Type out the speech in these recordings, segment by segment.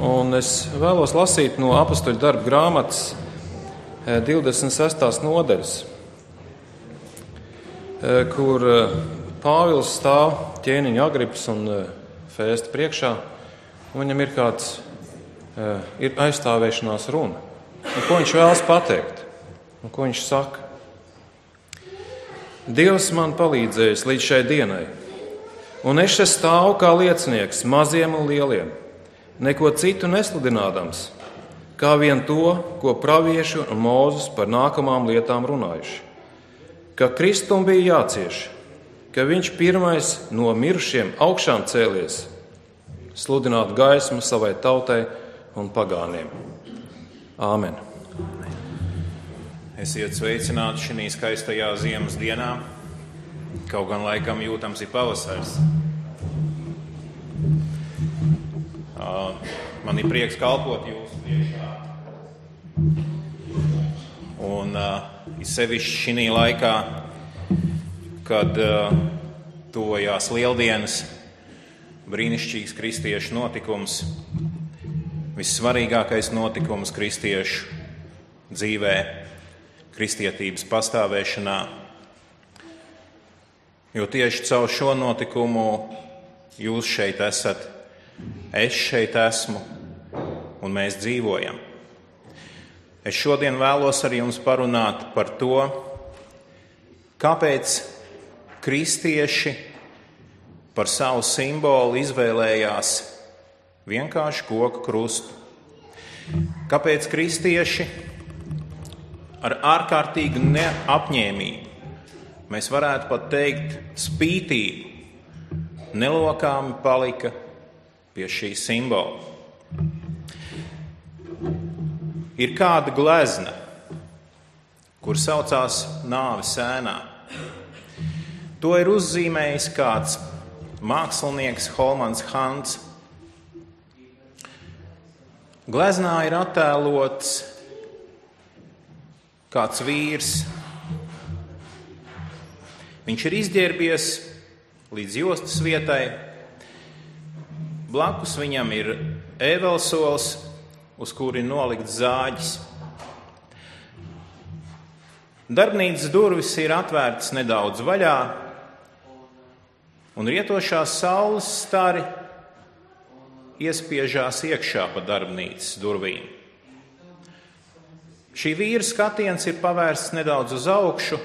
Un es vēlos lasīt no Apostoļu darba grāmatas 26. nodaļas, kur Pāvils stāv ķēniņa Agripas un Fēsta priekšā, un viņam ir aizstāvēšanās runa. Un ko viņš vēlas pateikt? Un ko viņš saka? Dievs man palīdzējis līdz šai dienai, un es šeit stāvu kā liecinieks maziem un lieliem, neko citu nesludinādams, kā vien to, ko pravieši un Mūzes par nākamām lietām runājuši. Ka Kristum bija jācieš, ka viņš pirmais no mirušiem augšām cēlies, sludināt gaismu savai tautai un pagāniem. Āmen. Esiet sveicināti šī skaistajā ziemas dienā, kaut gan laikam jūtams ir pavasars. Man ir prieks kalpot jūsu priekšā. Un sevišķi šī laikā, kad tuvojās Lieldienas, brīnišķīgs kristiešu notikums, vissvarīgākais notikums kristiešu dzīvē, kristietības pastāvēšanā. Jo tieši caur šo notikumu jūs šeit esat, es šeit esmu un mēs dzīvojam. Es šodien vēlos ar jums parunāt par to, kāpēc kristieši par savu simbolu izvēlējās vienkārši koku krustu. Kāpēc kristieši ar ārkārtīgu neapņēmību, mēs varētu pat teikt spītību, nelokāmi palika pie šī simbola. Ir kāda glezna, kur saucās Nāves ēnā. To ir uzzīmējis kāds mākslinieks Holmans Hants. Gleznā ir attēlots kāds vīrs. Viņš ir izģērbies līdz jostas vietai. Blakus viņam ir ēvelsols, uz kura ir nolikts zāģis. Darbnīcas durvis ir atvērtas nedaudz vaļā, un rietošās saules stari iespiežās iekšā pa darbnīcas durvīm. Šī vīra skatiens ir pavērsts nedaudz uz augšu,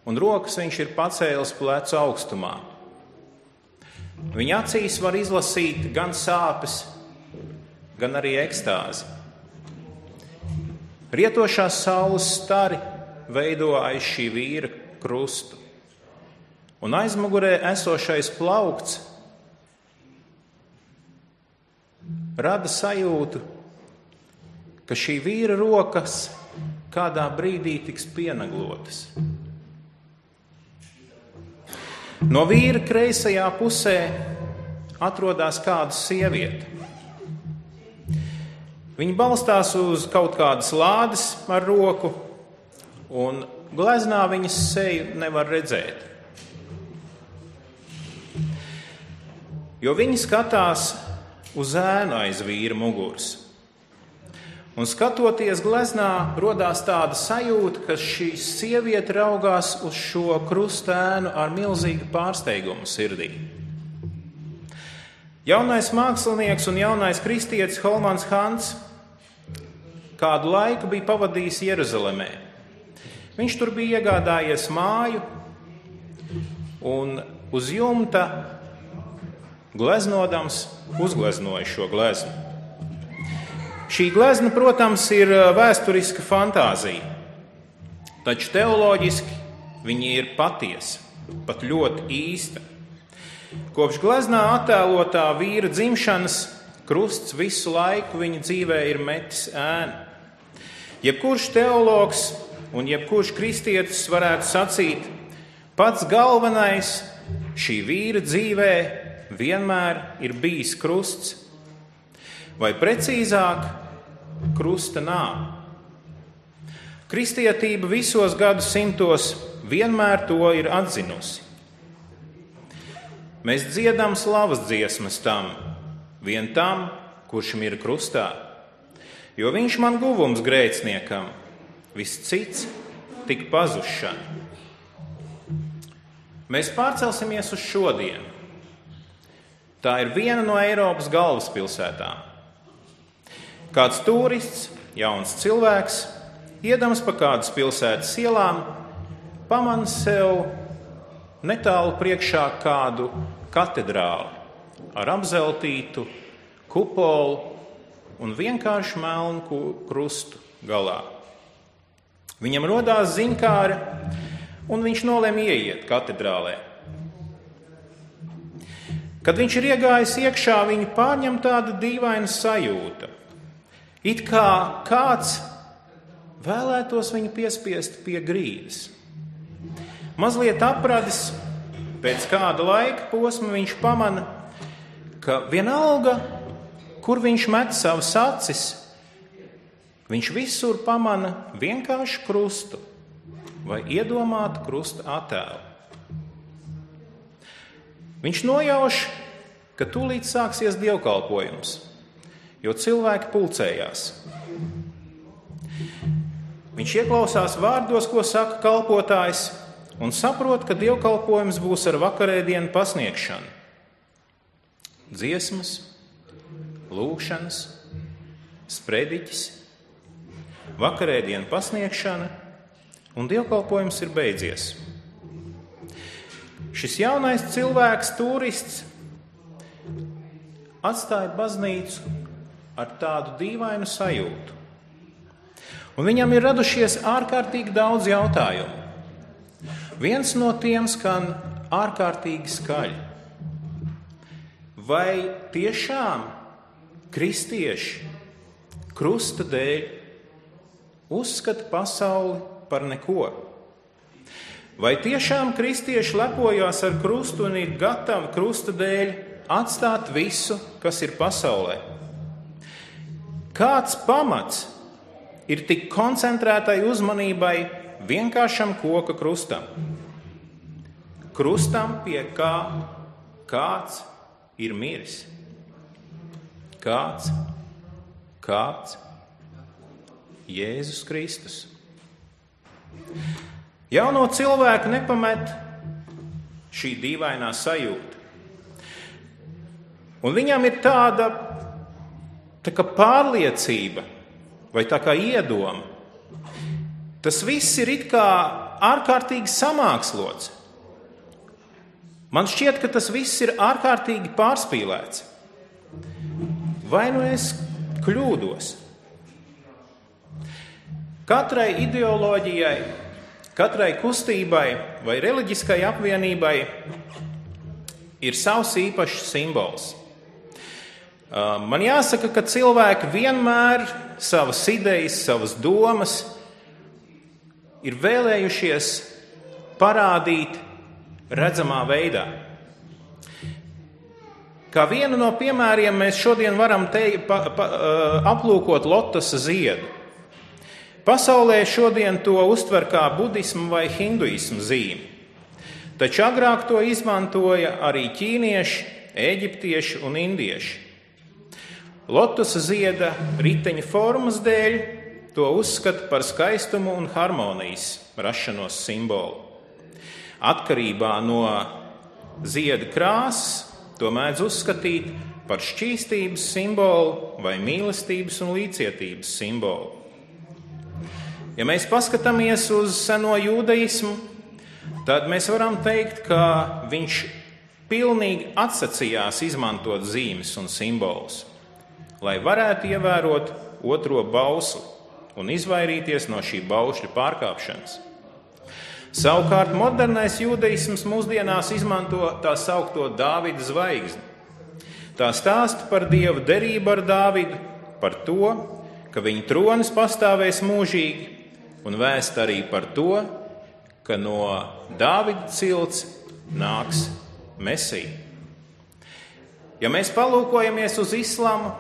un rokas viņš ir pacēlis plecu augstumā. Viņa acīs var izlasīt gan sāpes, gan arī ekstāzi. Rietošās saules stari veido aiz šī vīra krustu, un aizmugurē esošais plaukts rada sajūtu, ka šī vīra rokas kādā brīdī tiks pienaglotas. No vīra kreisajā pusē atrodas kāda sieviete. Viņa balstās uz kaut kādas lādes ar roku, un gleznā viņas seju nevar redzēt. Jo viņa skatās uz ēnu aiz vīra muguras. Un skatoties gleznā, rodās tāda sajūta, ka šī sieviete raugās uz šo krustēnu ar milzīgu pārsteigumu sirdī. Jaunais mākslinieks un jaunais kristietis Holmans Hants kādu laiku bija pavadījis Jeruzalemē. Viņš tur bija iegādājies māju un uz jumta gleznodams uzgleznoja šo gleznu. Šī glezna, protams, ir vēsturiska fantāzija, taču teoloģiski viņa ir patiesa, pat ļoti īsta. Kopš gleznā attēlotā vīra dzimšanas krusts visu laiku viņa dzīvē ir metis ēnu. Jebkurš teologs un jebkurš kristietis varētu sacīt, pats galvenais šī vīra dzīvē vienmēr ir bijis krusts, vai precīzāk, krusta nāve. Kristietība visos gadsimtos vienmēr to ir atzinusi. Mēs dziedam slavas dziesmas tam, vien tam, kurš mir krustā, jo viņš man guvums grēciniekam, viss cits tik pazušana. Mēs pārcelsimies uz šodienu. Tā ir viena no Eiropas galvaspilsētām. Kāds turists, jauns cilvēks, iedams pa kādas pilsētas ielām, pamana sev netālu priekšā kādu katedrāli ar apzeltītu kupolu un vienkārši melnu krustu galā. Viņam rodās ziņkāre, un viņš nolēma ieiet katedrālē. Kad viņš ir iegājis iekšā, viņu pārņem tāda dīvaina sajūta. It kā kāds vēlētos viņu piespiest pie grīdas. Mazliet apradis, pēc kāda laika posma viņš pamana, ka vienalga, kur viņš met savas acis, viņš visur pamana vienkārši krustu vai iedomātu krusta attēlu. Viņš nojauš, ka tūlīt sāksies dievkalpojums, jo cilvēki pulcējās. Viņš ieklausās vārdos, ko saka kalpotājs, un saprot, ka dievkalpojums būs ar vakarēdienu pasniegšanu. Dziesmas, lūgšanas, sprediķis, vakarēdienu pasniegšana, un dievkalpojums ir beidzies. Šis jaunais cilvēks, turists, atstāja baznīcu ar tādu dīvainu sajūtu. Un viņam ir radušies ārkārtīgi daudz jautājumu. Viens no tiem skan ārkārtīgi skaļi. Vai tiešām kristieši krusta dēļ uzskata pasauli par neko? Vai tiešām kristieši lepojās ar krustu un ir gatavi krusta dēļ atstāt visu, kas ir pasaulē? Kāds pamats ir tik koncentrētai uzmanībai vienkāršam koka krustam? Krustam, pie kā kāds ir miris. Kāds? Jēzus Kristus. Jauno cilvēku nepamet šī dīvainā sajūta. Un viņam ir tāda kā pārliecība vai tā kā iedoma. Tas viss ir it kā ārkārtīgi samākslots. Man šķiet, ka tas viss ir ārkārtīgi pārspīlēts. Vai nu es kļūdos? Katrai ideoloģijai, katrai kustībai vai reliģiskai apvienībai ir savs īpašs simbols. Man jāsaka, ka cilvēki vienmēr savas idejas, savas domas ir vēlējušies parādīt redzamā veidā. Kā vienu no piemēriem mēs šodien varam aplūkot lotosa ziedu. Pasaulē šodien to uztver kā budismu vai hinduismu zīmi. Taču agrāk to izmantoja arī ķīnieši, eģiptieši un indieši. Lotosa zieda riteņa formas dēļ to uzskata par skaistumu un harmonijas rašanos simbolu. Atkarībā no zieda krāsas to mēdz uzskatīt par šķīstības simbolu vai mīlestības un līdzcietības simbolu. Ja mēs paskatāmies uz seno jūdaismu, tad mēs varam teikt, ka viņš pilnīgi atsacījās izmantot zīmes un simbolus, lai varētu ievērot otro bausli un izvairīties no šī baušļa pārkāpšanas. Savukārt modernais jūdaisms mūsdienās izmanto tā saukto Dāvida zvaigzni. Tā stāsta par Dieva derību ar Dāvidu, par to, ka viņa tronis pastāvēs mūžīgi, un vēst arī par to, ka no Dāvida cilts nāks Mesija. Ja mēs palūkojamies uz islamu,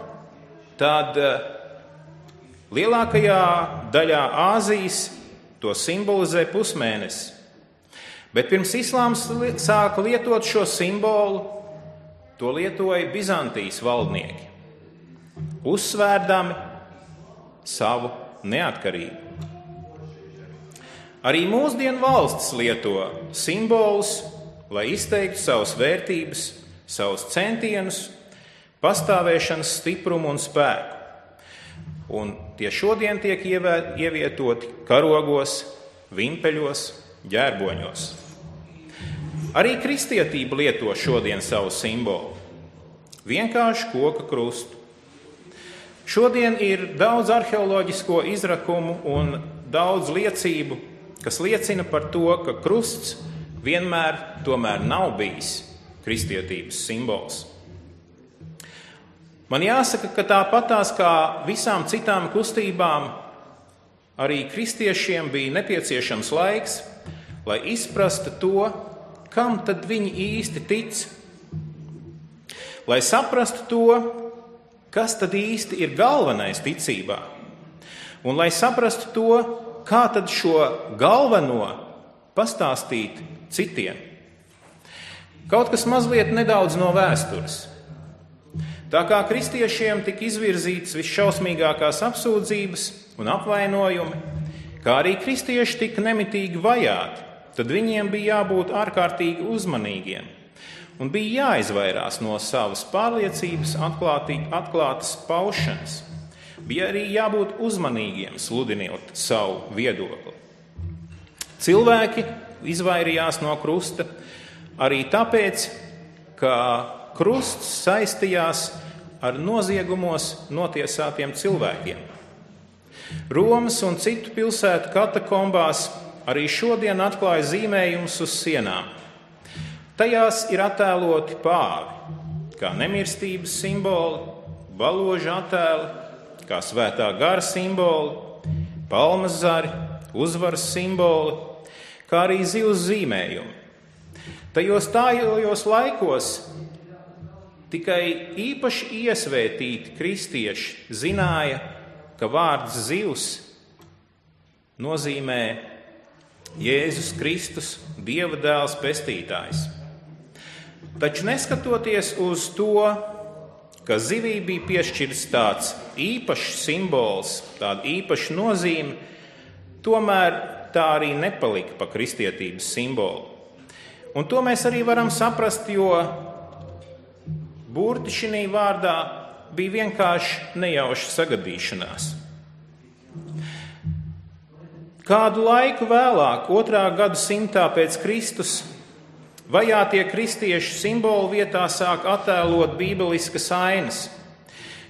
tad lielākajā daļā Āzijas to simbolizē pusmēnesis. Bet pirms islāms sāka lietot šo simbolu, to lietoja Bizantijas valdnieki. uzsvērdami savu neatkarību. Arī mūsdienu valstis lieto simbolus, lai izteiktu savas vērtības, savus centienus, pastāvēšanas stiprumu un spēku. Un tie šodien tiek ievietoti karogos, vimpeļos, ģērboņos. Arī kristietība lieto šodien savu simbolu – vienkārši koka krustu. Šodien ir daudz arheoloģisko izrakumu un daudz liecību, kas liecina par to, ka krusts vienmēr tomēr nav bijis kristietības simbols. Man jāsaka, ka tāpatās kā visām citām kustībām, arī kristiešiem bija nepieciešams laiks, lai izprastu to, kam tad viņi īsti tic. Lai saprastu to, kas tad īsti ir galvenais ticībā. Un lai saprastu to, kā tad šo galveno pastāstīt citiem. Kaut kas mazliet nedaudz no vēstures. Tā kā kristiešiem tika izvirzītas visšausmīgākās apsūdzības un apvainojumi, kā arī kristieši tika nemitīgi vajāti, tad viņiem bija jābūt ārkārtīgi uzmanīgiem un bija jāizvairās no savas pārliecības atklātas paušanas. Bija arī jābūt uzmanīgiem, sludinot savu viedokli. Cilvēki izvairījās no krusta arī tāpēc, ka krusts saistījās ar noziegumos notiesātiem cilvēkiem. Romas un citu pilsētu katakombās arī šodien atklāja zīmējumus uz sienām. Tajās ir attēloti pāvi, kā nemirstības simboli, baloža attēli, kā svētā gara simboli, palmas zari, uzvaras simboli, kā arī zivs zīmējumi. Tajos tālajos laikos tikai īpaši iesvētīti kristieši zināja, ka vārds zivs nozīmē Jēzus Kristus, Dieva dēls pestītājs. Taču neskatoties uz to, ka zivī bija piešķirts tāds īpašs simbols, tāda īpaša nozīme, tomēr tā arī nepalika pa kristietības simbolu. Un to mēs arī varam saprast, jo burti šī vārdā bija vienkārši nejauša sagadīšanās. Kādu laiku vēlāk, 2. gadsimtā pēc Kristus, vajātie kristieši simbolu vietā sāk attēlot bībeliskas ainas,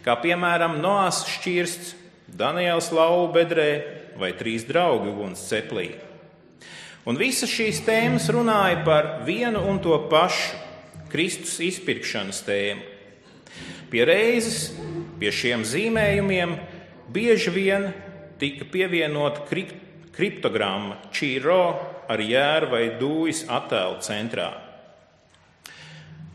kā piemēram Noas šķirsts, Daniels lauva bedrē vai 3 draugi uguns ceplī. Un visas šīs tēmas runāja par vienu un to pašu Kristus izpirkšanas tēmu. Pie reizes, pie šiem zīmējumiem bieži vien tika pievienota kriptogramma čīro ar jēru vai dūjas attēlu centrā.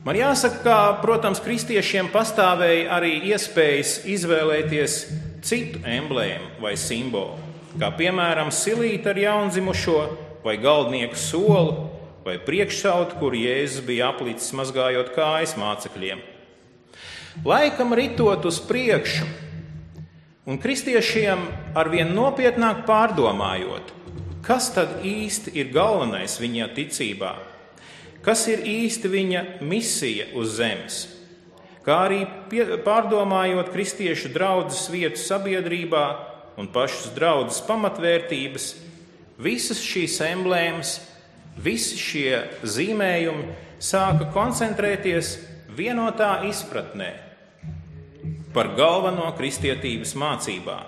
Man jāsaka, ka, protams, kristiešiem pastāvēja arī iespējas izvēlēties citu emblēmu vai simbolu, kā piemēram silīti ar jaundzimušo vai galdnieku solu vai priekšsautu, kur Jēzus bija aplicis mazgājot kājas mācekļiem. Laikam ritot uz priekšu, un kristiešiem arvien nopietnāk pārdomājot, kas tad īsti ir galvenais viņa ticībā, kas ir īsti viņa misija uz zemes, kā arī pārdomājot kristiešu draudzes vietu sabiedrībā un pašas draudzes pamatvērtības, visas šīs emblēmas, visi šie zīmējumi sāka koncentrēties vienotā izpratnē par galveno kristietības mācībā.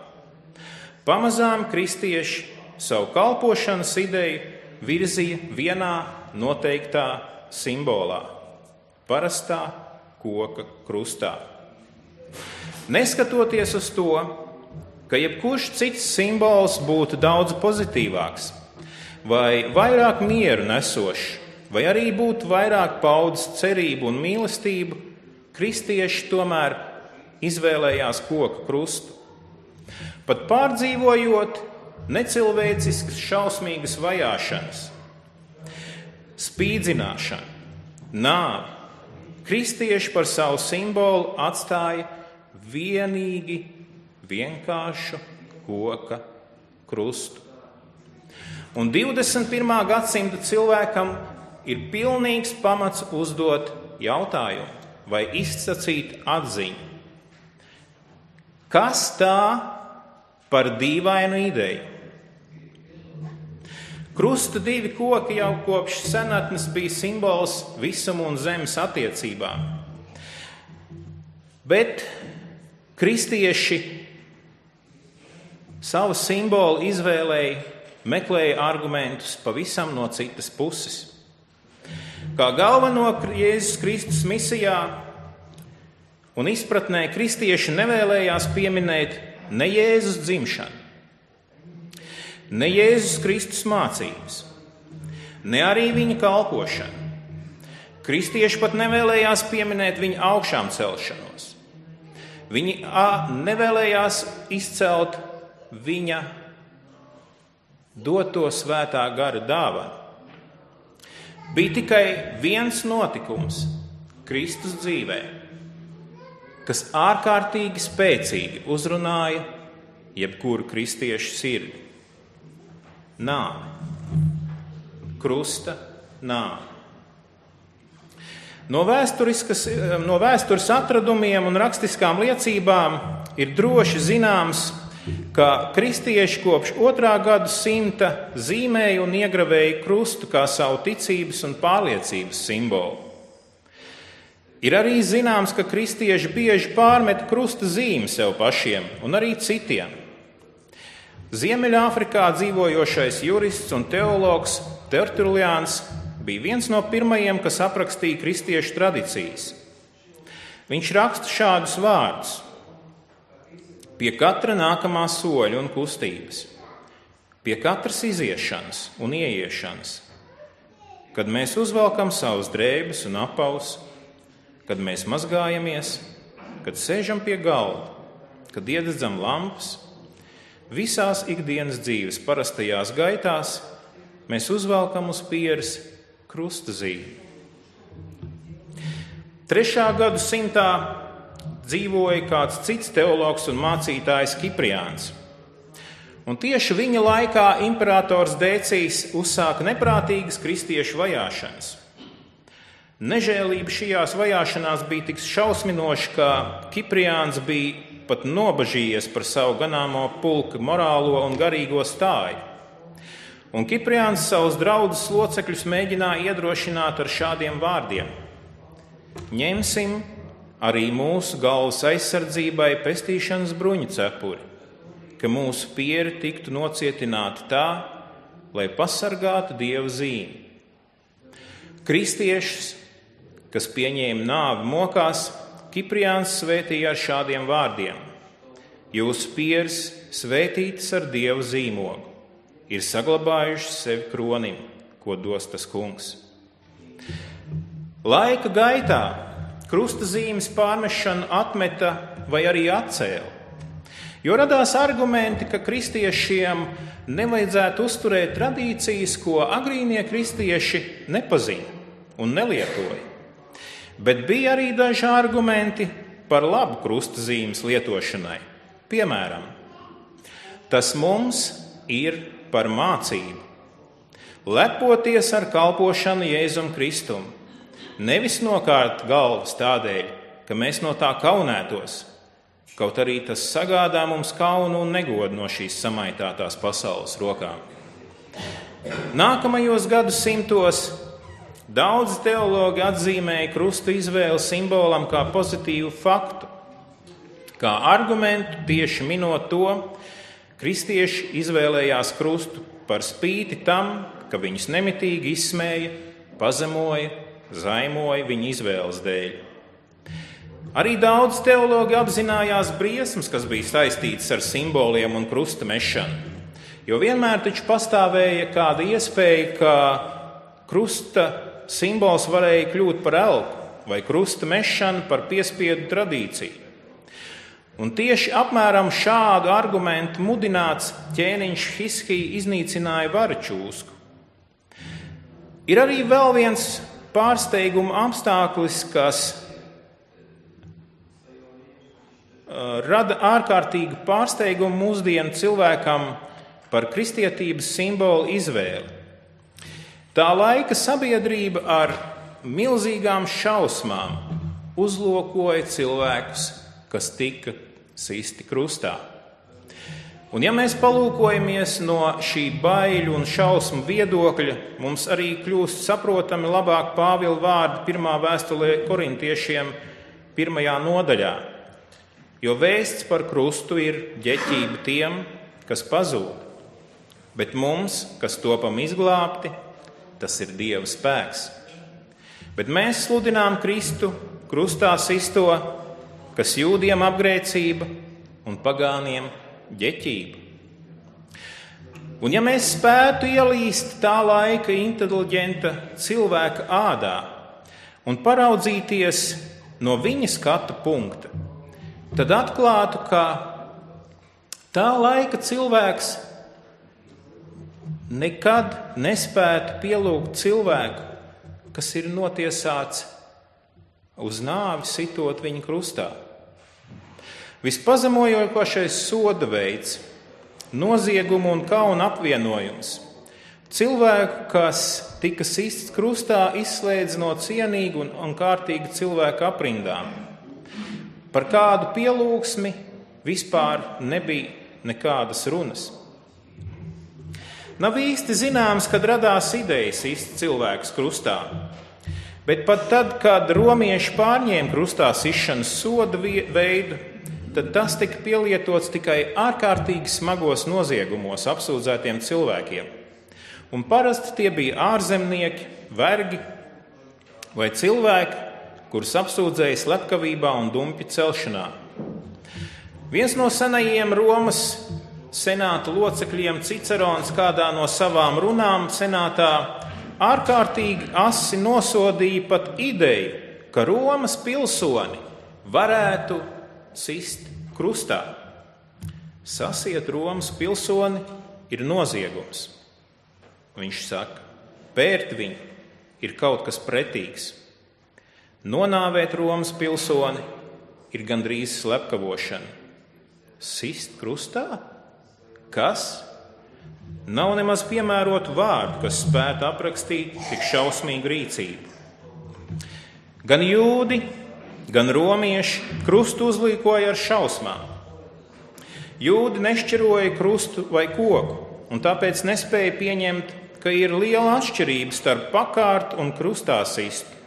Pamazām kristieši savu kalpošanas ideju virzīja vienā noteiktā simbolā – parastā koka krustā. Neskatoties uz to, ka jebkurš cits simbols būtu daudz pozitīvāks, vai vairāk mieru nesošs, vai arī būtu vairāk paudzes cerību un mīlestību, kristieši tomēr izvēlējās koka krustu. Pat pārdzīvojot necilvēciskas šausmīgas vajāšanas, spīdzināšanu, nāvi, kristieši par savu simbolu atstāja vienīgi vienkāršu koka krustu. Un 21. gadsimta cilvēkam ir pilnīgs pamats uzdot jautājumu vai izsacīt atziņu. Kas tā par dīvainu ideju? Krusta divi koki jau kopš senatnes bija simbols visuma un zemes attiecībām. Bet kristieši savu simbolu meklēja argumentus pavisam no citas puses. Kā galveno Jēzus Kristus misijā un izpratnē kristieši nevēlējās pieminēt ne Jēzus dzimšanu, ne Jēzus Kristus mācības, ne arī viņa kalpošanu. Kristieši pat nevēlējās pieminēt viņa augšām celšanos. Viņi nevēlējās izcelt viņa doto svētā gara dāvanu. Bija tikai viens notikums Kristus dzīvē, kas ārkārtīgi spēcīgi uzrunāja jebkuru kristiešu sirdi. Nāve. Krusta nāve. No vēstures atradumiem un rakstiskām liecībām ir droši zināms, ka kristieši kopš 2. gadsimta zīmēja un iegravēja krustu kā savu ticības un pārliecības simbolu. Ir arī zināms, ka kristieši bieži pārmet krusta zīmi sev pašiem un arī citiem. Ziemeļāfrikā dzīvojošais jurists un teologs Tertuliāns bija viens no pirmajiem, kas aprakstīja kristiešu tradīcijas. Viņš raksta šādus vārdus: pie katra nākamā soļa un kustības, pie katras iziešanas un ieiešanas, kad mēs uzvelkam savus drēbes un apaus, kad mēs mazgājamies, kad sēžam pie galda, kad iededzam lampas, visās ikdienas dzīves parastajās gaitās mēs uzvelkam uz pieres krusta zīmi. 3. gadsimtā dzīvoja kāds cits teologs un mācītājs Kipriāns. Un tieši viņa laikā imperators Dēcijs uzsāka neprātīgas kristiešu vajāšanas. Nežēlība šajās vajāšanās bija tik šausminoša, ka Kipriāns bija pat nobažījies par savu ganāmo pulka morālo un garīgo stāju. Un Kipriāns savus draudzes locekļus mēģināja iedrošināt ar šādiem vārdiem: ņemsim arī mūsu galvas aizsardzībai pestīšanas bruņu cepuri, ka mūsu pieri tiktu nocietināti tā, lai pasargātu Dieva zīmi. Kristiešus, kas pieņēma nāvi mokās, Kipriāns svētīja ar šādiem vārdiem: jūsu pieres svētītas ar Dieva zīmogu, ir saglabājuši sevi kronim, ko dos tas kungs. Laika gaitā krusta zīmes pārmešanu atmeta vai arī atcēla, jo radās argumenti, ka kristiešiem nevajadzētu uzturēt tradīcijas, ko agrīnie kristieši nepazina un nelietoja. Bet bija arī daži argumenti par labu krusta zīmes lietošanai. Piemēram, tas mums ir par mācību lepoties ar kalpošanu Jēzum Kristum, nevis nokārt galvas tādēļ, ka mēs no tā kaunētos, kaut arī tas sagādā mums kaunu un negodu no šīs samaitātās pasaules rokām. Nākamajos gadsimtos daudzi teologi atzīmēja krusta izvēli simbolam kā pozitīvu faktu. Kā argumentu tieši minot to, kristieši izvēlējās krustu par spīti tam, ka viņus nemitīgi izsmēja, pazemoja, zaimoja viņa izvēles dēļ. Arī daudz teologi apzinājās briesmas, kas bija saistītas ar simboliem un krusta mešanu, jo vienmēr taču pastāvēja kāda iespēja, ka krusta simbols varēja kļūt par elku vai krusta mešanu par piespiedu tradīciju. Un tieši apmēram šādu argumentu mudināts ķēniņš Hiskija iznīcināja varu čūsku. Ir arī vēl viens pārsteiguma apstākļis, kas rada ārkārtīgu pārsteigumu mūsdienu cilvēkam par kristietības simbolu izvēli. Tā laika sabiedrība ar milzīgām šausmām uzlokoja cilvēkus, kas tika sisti krustā. Un ja mēs palūkojamies no šī baiļu un šausmu viedokļa, mums arī kļūst saprotami labāk Pāvila vārdi 1. vēstulē korintiešiem 1. nodaļā. Jo vēsts par krustu ir ģeķība tiem, kas pazūd, bet mums, kas topam izglābti, tas ir Dieva spēks. Bet mēs sludinām Kristu krustā sisto, kas jūdiem apgrēcība un pagāniem ģeķība. Un ja mēs spētu ielīst tā laika inteliģenta cilvēka ādā un paraudzīties no viņa skatu punkta, tad atklātu, ka tā laika cilvēks nekad nespētu pielūgt cilvēku, kas ir notiesāts uz nāvi, sitot viņu krustā. Vispazemojošais soda veids, noziegumu un kauna apvienojums. Cilvēku, kas tika sists krustā, izslēdz no cienīgu un kārtīgu cilvēku aprindām. Par kādu pielūgsmi vispār nebija nekādas runas. Nav īsti zināms, kad radās ideja sist cilvēkus krustā, bet pat tad, kad romieši pārņēma krustā sišanas soda veidu, tad tas tika pielietots tikai ārkārtīgi smagos noziegumos apsūdzētiem cilvēkiem. Un parasti tie bija ārzemnieki, vergi vai cilvēki, kurus apsūdzēja slepkavībā un dumpju celšanā. Viens no senajiem Romas senāta locekļiem, Cicerons, kādā no savām runām senātā ārkārtīgi asi nosodīja pat ideju, ka Romas pilsoni varētu sist krustā. Sasiet Romas pilsoni ir noziegums. Viņš saka, pērt viņu ir kaut kas pretīgs. Nonāvēt Romas pilsoni ir gandrīz slepkavošana. Sist krustā? Kas? Nav nemaz piemērotu vārdu, kas spētu aprakstīt tik šausmīgu rīcību. Gan jūdi, gan romieši krustu uzlīkoja ar šausmām. Jūdi nešķiroja krustu vai koku, un tāpēc nespēja pieņemt, ka ir liela atšķirība starp pakārtu un krustā sistu.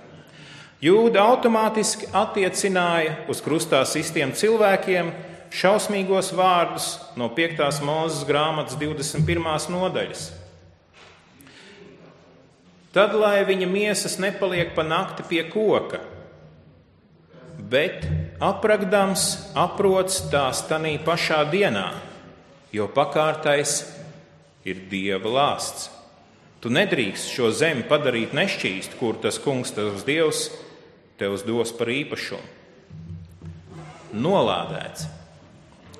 Jūdi automātiski attiecināja uz krustā sistiem cilvēkiem šausmīgos vārdus no 5. Mūzes grāmatas 21. nodaļas. Tad, lai viņa miesas nepaliek pa nakti pie koka, bet apragdams aprots tās tanī pašā dienā, jo pakārtais ir Dieva lāsts. Tu nedrīkst šo zemi padarīt nešķīstu, kur tas kungs, tavs Dievs, tev dos par īpašumu. Nolādēts,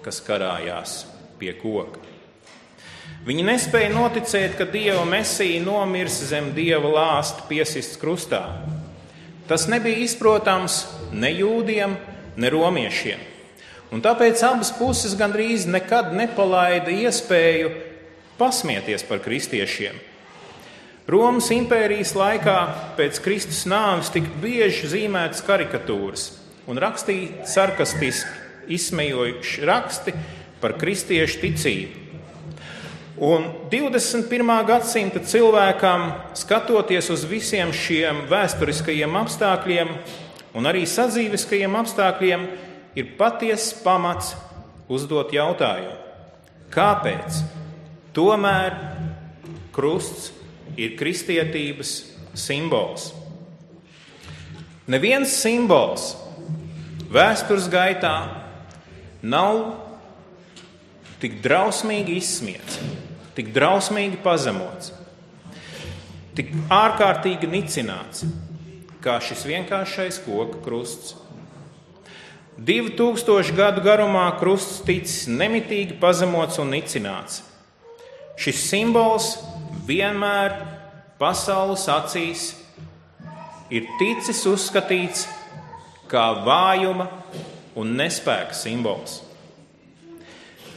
kas karājās pie koka. Viņi nespēja noticēt, ka Dieva Mesija nomirs zem Dieva lāsta piesists krustā. Tas nebija izprotams ne jūdiem, ne romiešiem. Un tāpēc abas puses gandrīz nekad nepalaida iespēju pasmieties par kristiešiem. Romas impērijas laikā pēc Kristus nāves tika bieži zīmētas karikatūras un rakstīti sarkastiski izsmejoši raksti par kristiešu ticību. Un 21. gadsimta cilvēkam, skatoties uz visiem šiem vēsturiskajiem apstākļiem un arī sadzīviskajiem apstākļiem, ir patiess pamats uzdot jautājumu, kāpēc tomēr krusts ir kristietības simbols. Neviens simbols vēstures gaitā nav tik drausmīgi izsmiets, tik drausmīgi pazemots, tik ārkārtīgi nicināts, kā šis vienkāršais koka krusts. 2000 gadu garumā krusts ticis nemitīgi pazemots un nicināts. Šis simbols vienmēr pasaules acīs ir ticis uzskatīts kā vājuma, un nespēka simbols.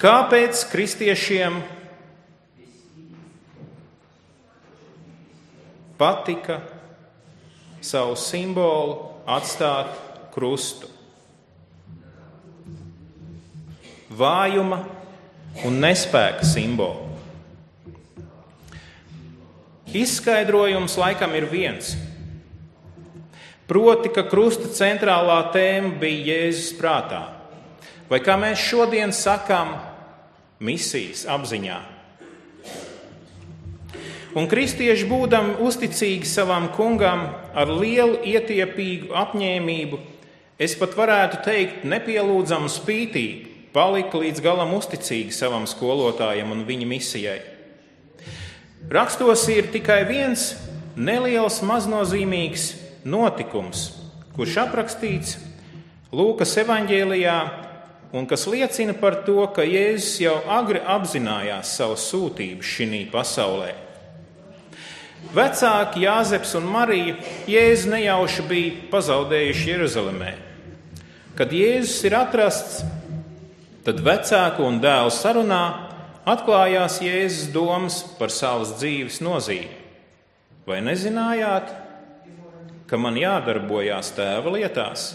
Kāpēc kristiešiem patika savu simbolu atstāt krustu? Vājuma un nespēka simbolu. Izskaidrojums laikam ir viens. Proti, ka krusta centrālā tēma bija Jēzus prātā. Vai kā mēs šodien sakām, misijas apziņā. Un kristieši, būdami uzticīgi savam kungam, ar lielu ietiepīgu apņēmību, es pat varētu teikt nepielūdzamu spītību, palika līdz galam uzticīgi savam skolotājam un viņa misijai. Rakstos ir tikai viens neliels, maznozīmīgs notikums, kurš aprakstīts Lūkas evaņģēlijā un kas liecina par to, ka Jēzus jau agri apzinājās savu sūtību šī pasaulē. Vecāki Jāzeps un Marija Jēzu nejauši bija pazaudējuši Jeruzalemē. Kad Jēzus ir atrasts, tad vecāku un dēlu sarunā atklājās Jēzus domas par savas dzīves nozīmi. Vai nezinājāt, ka man jādarbojās tēva lietās?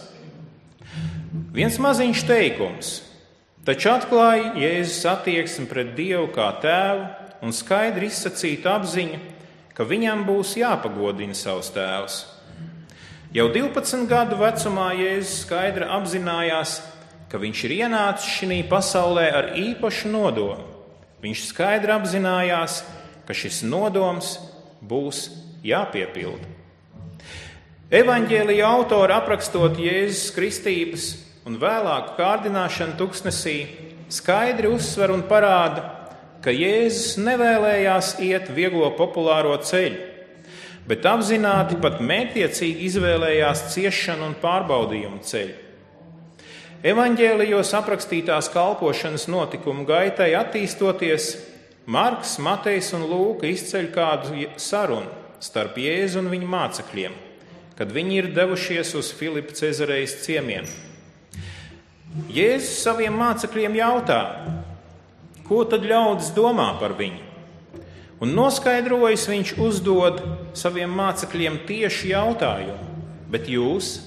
Viens maziņš teikums, taču atklāja Jēzus attieksmi pret Dievu kā tēvu un skaidri izsacītu apziņu, ka viņam būs jāpagodina savs tēvs. Jau 12 gadu vecumā Jēzus skaidri apzinājās, ka viņš ir ienācis šī pasaulē ar īpašu nodomu. Viņš skaidri apzinājās, ka šis nodoms būs jāpiepilda. Evaņģēlija autori aprakstot Jēzus kristības un vēlāku kārdināšanu tuksnesī, skaidri uzsver un parāda, ka Jēzus nevēlējās iet vieglo populāro ceļu, bet apzināti pat mērķtiecīgi izvēlējās ciešanu un pārbaudījumu ceļu. Evaņģēlijos aprakstītās kalpošanas notikumu gaitai attīstoties, Marks, Matejs un Lūka izceļ kādu sarunu starp Jēzu un viņa mācekļiem, kad viņi ir devušies uz Filipa Cezarejas ciemienu. Jēzus saviem mācekļiem jautā, ko tad ļaudis domā par viņu? Un noskaidrojis, viņš uzdod saviem mācekļiem tieši jautājumu, bet jūs?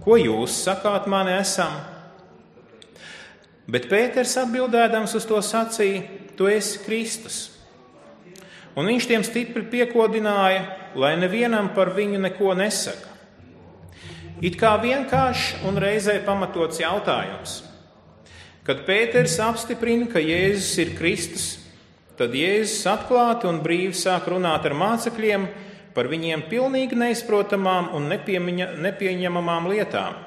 Ko jūs sakāt mani esam? Bet Pēters atbildēdams uz to sacīja, tu esi Kristus. Un viņš tiem stipri piekodināja, lai nevienam par viņu neko nesaka. It kā vienkāršs un reizē pamatots jautājums. Kad Pēters apstiprina, ka Jēzus ir Kristus, tad Jēzus atklāti un brīvi sāk runāt ar mācekļiem par viņiem pilnīgi neizprotamām un nepieņemamām lietām.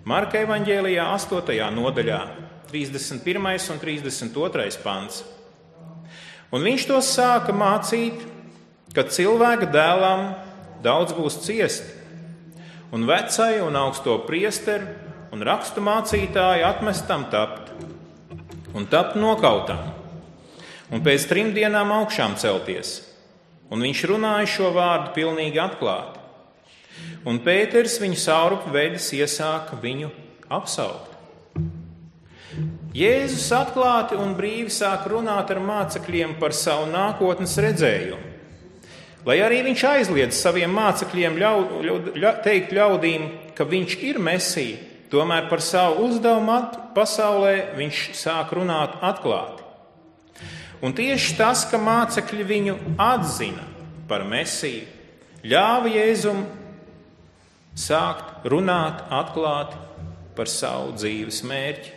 Marka evaņģēlijā 8. nodaļā, 31. un 32. pants. Un viņš tos sāka mācīt, ka cilvēka dēlam daudz būs ciesti, un vecai un augsto priesteru un rakstu mācītāju atmestam tapt, un tapt nokautam, un pēc 3 dienām augšām celties. Un viņš runāja šo vārdu pilnīgi atklāti. Un Pēters viņu saurupu veidis iesāka viņu apsaukt. Jēzus atklāti un brīvi sāk runāt ar mācekļiem par savu nākotnes redzējumu. Lai arī viņš aizliedz saviem mācekļiem teikt ļaudīm, ka viņš ir Mesija, tomēr par savu uzdevumu pasaulē viņš sāk runāt atklāti. Un tieši tas, ka mācekļi viņu atzina par Mesiju, ļāva Jēzum sākt runāt atklāti par savu dzīves mērķi.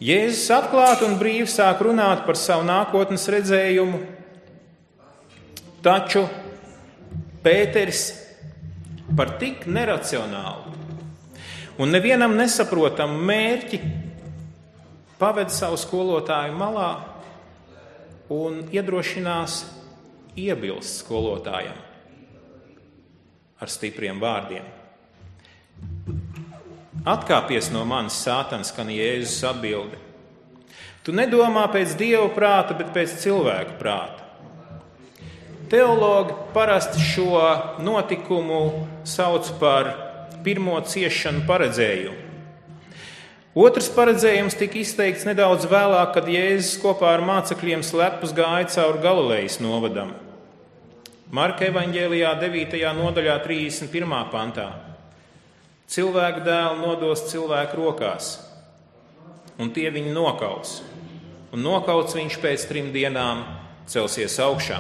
Jēzus atklāti un brīvi sāk runāt par savu nākotnes redzējumu, taču Pēteris par tik neracionālu un nevienam nesaprotamu mērķi paved savu skolotāju malā un iedrošinās iebilst skolotājam ar stipriem vārdiem. Atkāpies no manis, Sātans, skan Jēzus atbilde. Tu nedomā pēc Dieva prāta, bet pēc cilvēka prāta. Teologi parasti šo notikumu sauc par pirmo ciešanu paredzējumu. Otrs paredzējums tika izteikts nedaudz vēlāk, kad Jēzus kopā ar mācekļiem slepus gāja cauri Galilejas novadam. Marka evaņģēlijā 9. nodaļā 31. pantā. Cilvēka dēlu nodos cilvēku rokās, un tie viņu nokaus, un nokauts viņš pēc 3 dienām celsies augšā.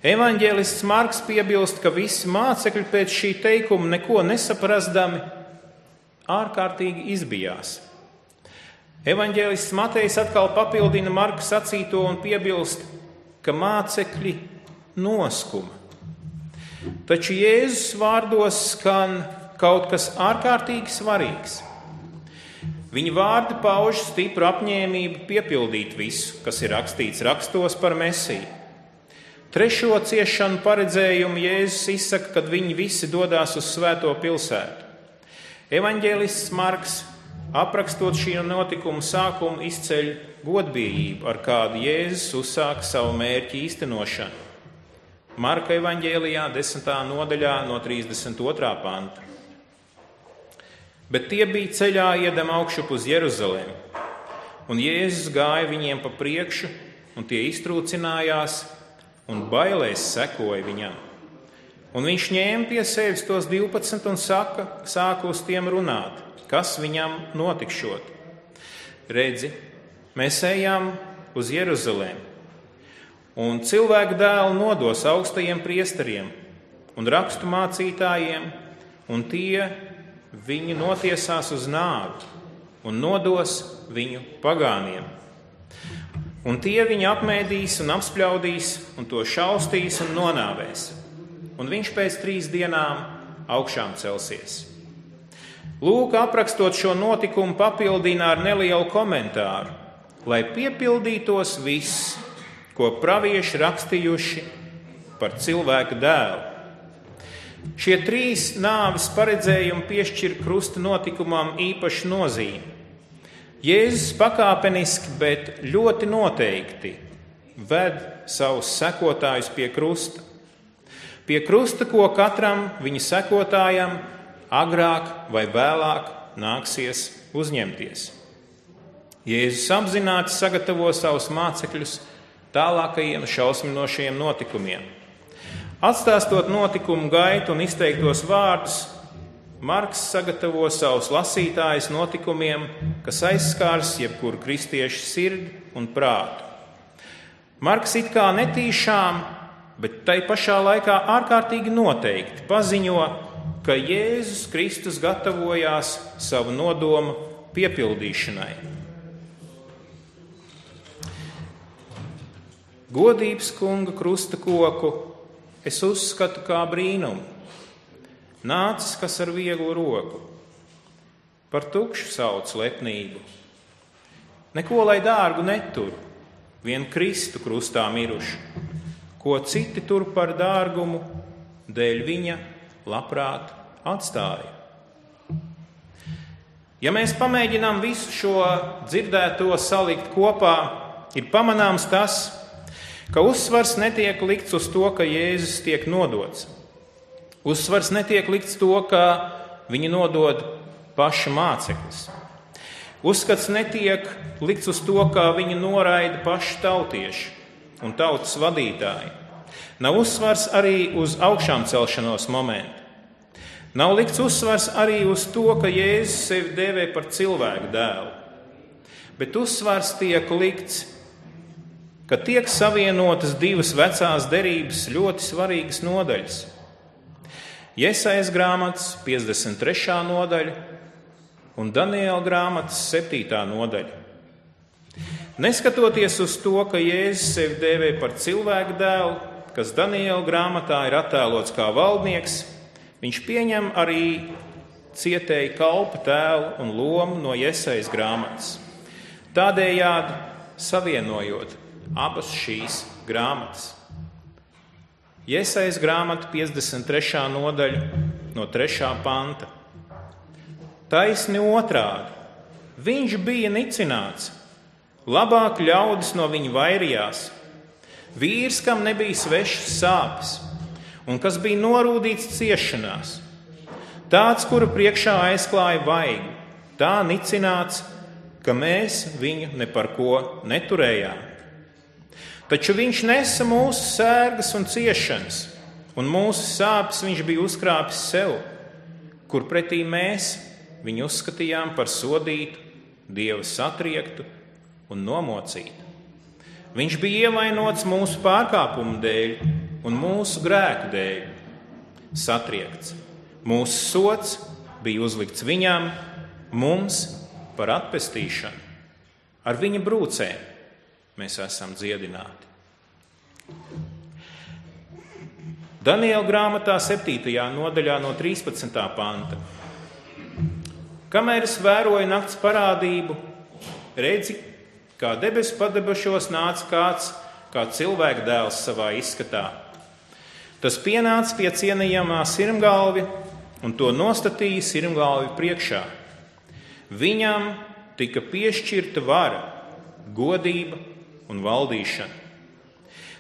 Evaņģēlists Marks piebilst, ka visi mācekļi pēc šī teikuma neko nesaprastami ārkārtīgi izbijās. Evaņģēlists Matejs atkal papildina Marka sacīto un piebilst, ka mācekļi noskuma. Taču Jēzus vārdos skan kaut kas ārkārtīgi svarīgs. Viņa vārdi pauž stipru apņēmību piepildīt visu, kas ir rakstīts rakstos par Mesiju. Trešo ciešanu paredzējumu Jēzus izsaka, kad viņi visi dodās uz svēto pilsētu. Evaņģēlists Marks, aprakstot šī notikuma sākumu, izceļ godbijību, ar kādu Jēzus uzsāka savu mērķu īstenošanu. Marka evaņģēlijā 10. nodaļā no 32. panta. Bet tie bija ceļā iedam augšup uz Jeruzalemi, un Jēzus gāja viņiem pa priekšu, un tie iztrūcinājās, un bailēs sekoja viņam. Un viņš ņēma pie sevis tos 12 un sāka uz tiem runāt, kas viņam notikšot. Redzi, mēs ejam uz Jeruzalemi, un cilvēka dēlu nodos augstajiem priesteriem un rakstu mācītājiem, un tie viņu notiesās uz nāvi un nodos viņu pagāniem. Un tie viņu apmēdīs un apspļaudīs, un to šaustīs un nonāvēs. Un viņš pēc 3 dienām augšām celsies. Lūk, aprakstot šo notikumu, papildina ar nelielu komentāru, lai piepildītos viss, ko pravieši rakstījuši par cilvēka dēlu. Šie 3 nāves paredzējumi piešķir krusta notikumam īpašu nozīmi. Jēzus pakāpeniski, bet ļoti noteikti ved savus sekotājus pie krusta. Pie krusta, ko katram viņa sekotājam agrāk vai vēlāk nāksies uzņemties. Jēzus apzināti sagatavo savus mācekļus tālākajiem šausminošajiem notikumiem. Atstāstot notikumu gaitu un izteiktos vārdus, Marks sagatavo savus lasītājus notikumiem, kas aizskārs jebkuru kristiešu sirdi un prātu. Marks it kā netīšām, bet tai pašā laikā ārkārtīgi noteikti paziņo, ka Jēzus Kristus gatavojās savu nodomu piepildīšanai. Godības kunga krusta koku es uzskatu kā brīnumu. Nācis, kas ar vieglu roku, par tukšu sauc lepnību. Neko lai dārgu netur, vien Kristu krustā mirušu, ko citi tur par dārgumu, dēļ viņa labprāt atstāja. Ja mēs pamēģinām visu šo dzirdēto salikt kopā, ir pamanāms tas, ka uzsvars netiek likts uz to, ka Jēzus tiek nodots. Uzsvars netiek likts to, ka viņi nodod paši māceklis. Uzskats netiek likts uz to, ka viņi noraida paši tautieši un tautas vadītāji. Nav uzsvars arī uz augšām celšanos momentu. Nav likts uzsvars arī uz to, ka Jēzus sevi dēvē par cilvēku dēlu. Bet uzsvars tiek likts, ka tiek savienotas 2 vecās derības ļoti svarīgas nodaļas. Jesajas grāmatas 53. nodaļa un Daniela grāmatas 7. nodaļa. Neskatoties uz to, ka Jēzus sevi dēvē par cilvēku dēlu, kas Daniela grāmatā ir attēlots kā valdnieks, viņš pieņem arī cietēju kalpa tēlu un lomu no Jesajas grāmatas. Tādējādi savienojot abas šīs grāmatas. Jesajas grāmata 53. nodaļa no 3. panta. Taisni otrādi. Viņš bija nicināts. Labāk ļaudis no viņa vairījās. Vīrs, kam nebija svešas sāpes, un kas bija norūdīts ciešanās. Tāds, kura priekšā aizklāja vaigu, tā nicināts, ka mēs viņu ne par ko neturējām. Taču viņš nesa mūsu sērgas un ciešanas, un mūsu sāpes viņš bija uzkrāpis sev, kur pretī mēs viņu uzskatījām par sodītu, Dieva satriektu un nomocītu. Viņš bija ievainots mūsu pārkāpumu dēļ un mūsu grēku dēļ, satriekts. Mūsu sods bija uzlikts viņam, mums par atpestīšanu. Ar viņa brūcēm mēs esam dziedināti. Daniela grāmatā 7. nodaļā no 13. panta. Kamēr es vēroju nakts parādību, redzi, kā debesu padebešos nāca kāds, kā cilvēka dēls savā izskatā. Tas pienāca pie cienījamā sirmgalvi un to nostatīja sirmgalvi priekšā. Viņam tika piešķirta vara, godība un valdīšana.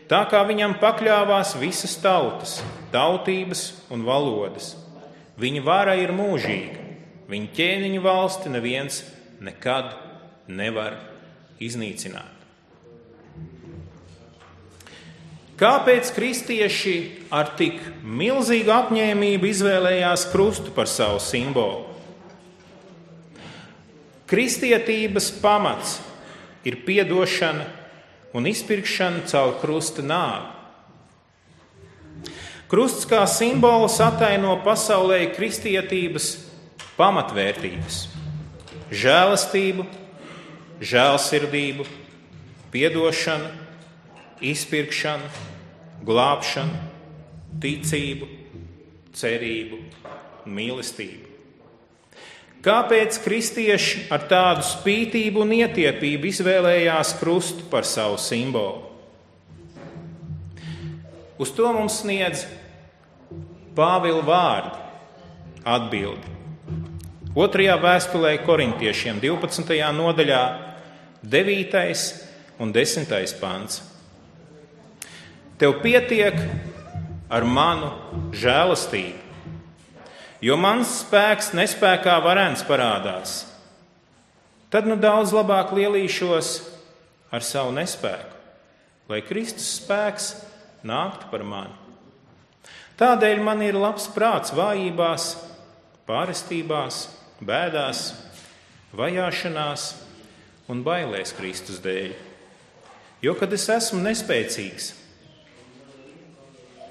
Tā kā viņam pakļāvās visas tautas, tautības un valodas. Viņa vara ir mūžīga. Viņa ķēniņa valsti neviens nekad nevar iznīcināt. Kāpēc kristieši ar tik milzīgu apņēmību izvēlējās krustu par savu simbolu? Kristietības pamats ir piedošana un izpirkšana caur krusta nāvi. Krusts kā simbols ataino pasaulē kristietības pamatvērtības – žēlastību, žēlsirdību, piedošanu, izpirkšanu, glābšanu, ticību, cerību un mīlestību. Kāpēc kristieši ar tādu spītību un ietiepību izvēlējās krustu par savu simbolu? Uz to mums sniedz Pāvila vārdi atbildi. 2. vēstulē Korintiešiem 12. nodaļā 9. un 10. pants. Tev pietiek ar manu žēlastību, jo mans spēks nespēkā varens parādās. Tad nu daudz labāk lielīšos ar savu nespēku, lai Kristus spēks nāktu par mani. Tādēļ man ir labs prāts vājībās, pārestībās, bēdās, vajāšanās un bailēs Kristus dēļ. Jo, kad es esmu nespēcīgs,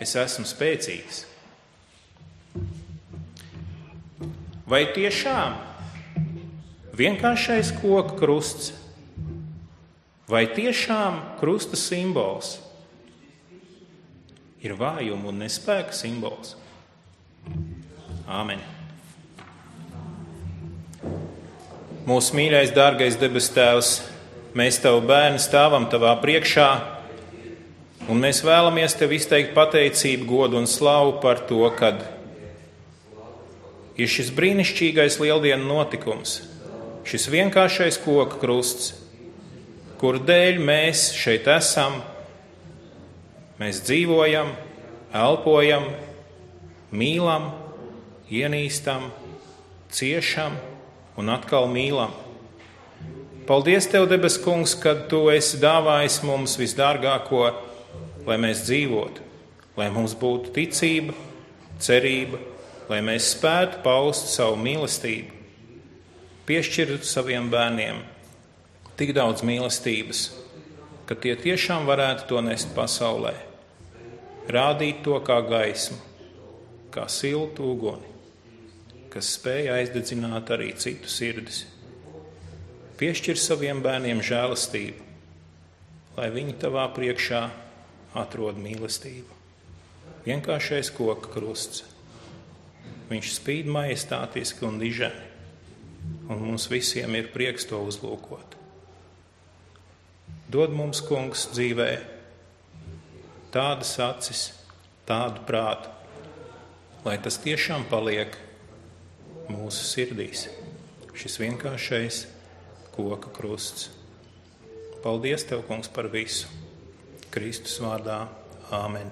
es esmu spēcīgs. Vai tiešām vienkāršais koka krusts, vai tiešām krusta simbols ir vājuma un nespēka simbols? Āmen. Mūsu mīļais, dārgais debes Tēvs, mēs Tavu bērni stāvam Tavā priekšā, un mēs vēlamies Tev izteikt pateicību, godu un slavu par to, kad ir šis brīnišķīgais lieldienu notikums, šis vienkāršais koka krusts, kur dēļ mēs šeit esam, mēs dzīvojam, elpojam, mīlam, ienīstam, ciešam un atkal mīlam. Paldies Tev, debes Kungs, kad Tu esi dāvājis mums visdārgāko, lai mēs dzīvotu, lai mums būtu ticība, cerība, lai mēs spētu paust savu mīlestību, piešķirt saviem bērniem tik daudz mīlestības, ka tie tiešām varētu to nest pasaulē, rādīt to kā gaismu, kā siltu uguni, kas spēja aizdedzināt arī citu sirdis. Piešķir saviem bērniem žēlastību, lai viņi Tavā priekšā atrod mīlestību. Vienkāršais koka krusts. Viņš spīd majestātiski un diženi, un mums visiem ir prieks to uzlūkot. Dod mums, Kungs, dzīvē tādas acis, tādu prātu, lai tas tiešām paliek mūsu sirdīs, šis vienkāršais koka krusts. Paldies Tev, Kungs, par visu. Kristus vārdā. Āmen.